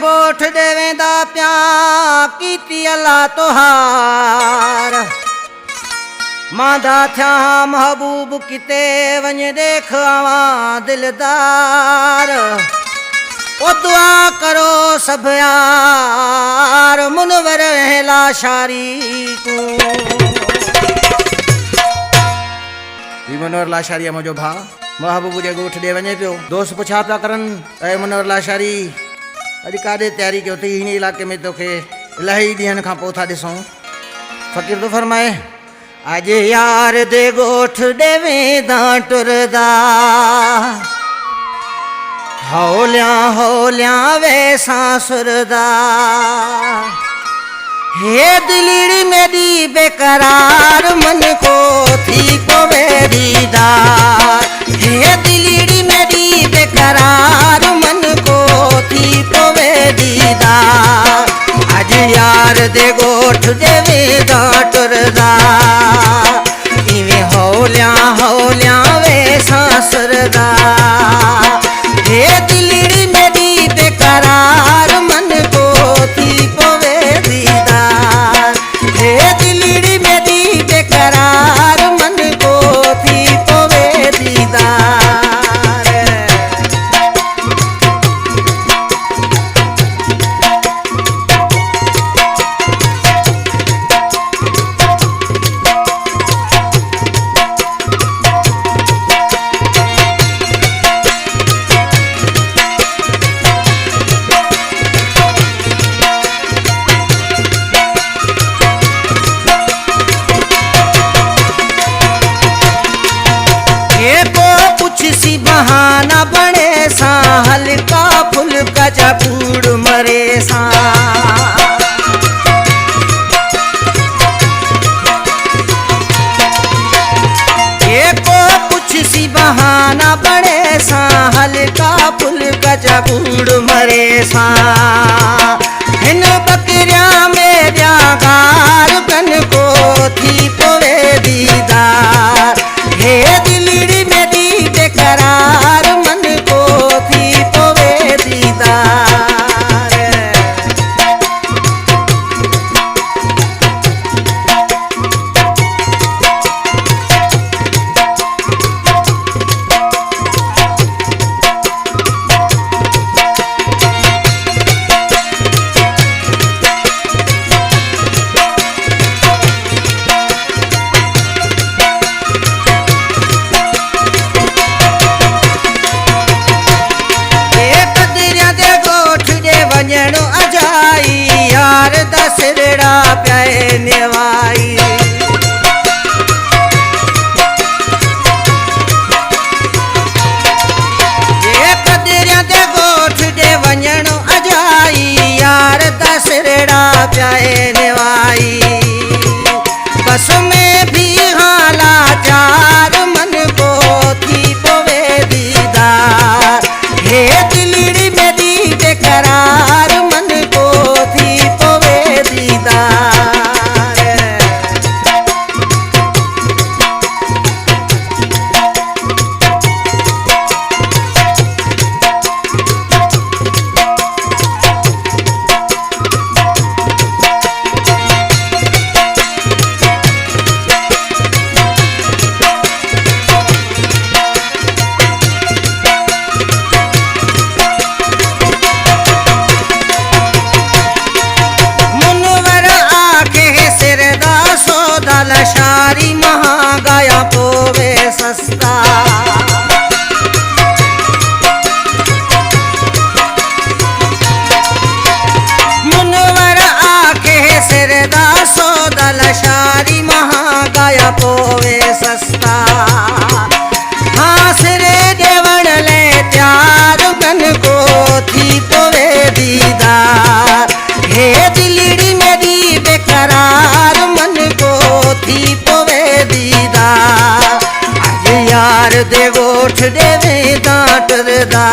गोठ देवेंदा प्या कीती अल्लाह तोहार मांदा थिया महबूब किते वञ देख आवां दिलदार ओ दुआ करो सब यार मुनवर लाशारी को मुनवर लाशारी मुझो भा महबूब जे गोठ दे वञे पियो दोस्त पुछा पिया करन ऐ मुनवर लाशारी अॼु काॾे तैयारी कयो अथई हिन इलाइक़े में तोखे इलाही ॾींहंनि खां पोइ था ॾिसूं फ़क़ीर थो फरमाए अॼु यार दे गोठ ॾे वेंदा टुरदा हौलिया हौलिया वेसां सुरदा हे दिलड़ी मेरी बेकरार मन को थी पवे दीदार हे दिलड़ी मेरी बेकरार मन को थी पवे दीदार अज यार दे गोठ दे वेदा टुरदा इवें हौलिया हौलिया वेसां सुरदा हे दिलड़ी मेरी बेकरार मन को थी पवे दीदार हे दिलड़ी मेरी बेकरार मन को थी पवे दीदार सी बहाना बने सा हल्का फुल्का जबूड़ मरे सा एको कुछ सी बहाना बने सा हल्का फुल्का जबूड़ मरे सा हिन बकरिया मेरा गार कन को थी पवे दीदार हे दिलड़ी मेरी बेकरार मन को थी पवे दीदार अजाई यार दसड़ा प्याए नेवाई ये कदरिया दे गोठ दे वञणो अजाई यार दसड़ा प्याए नेवाई बस में भी हाला चार मन को थी पवे दीदार हे दिलड़ी मेरी बेकरार मन को थी पवे दीदार लशारी महागाया पोवे सस्ता मुनवर आके सिरदा सौदा लशारी महागाया पोवे सस्ता हाँ सिरे देवण ले त्यार कन को थी पवे दीदार हे दिलड़ी मेरी बेकरार मन को थी पवे दीदार अज यार दे गोठ दे वेदा टुरदा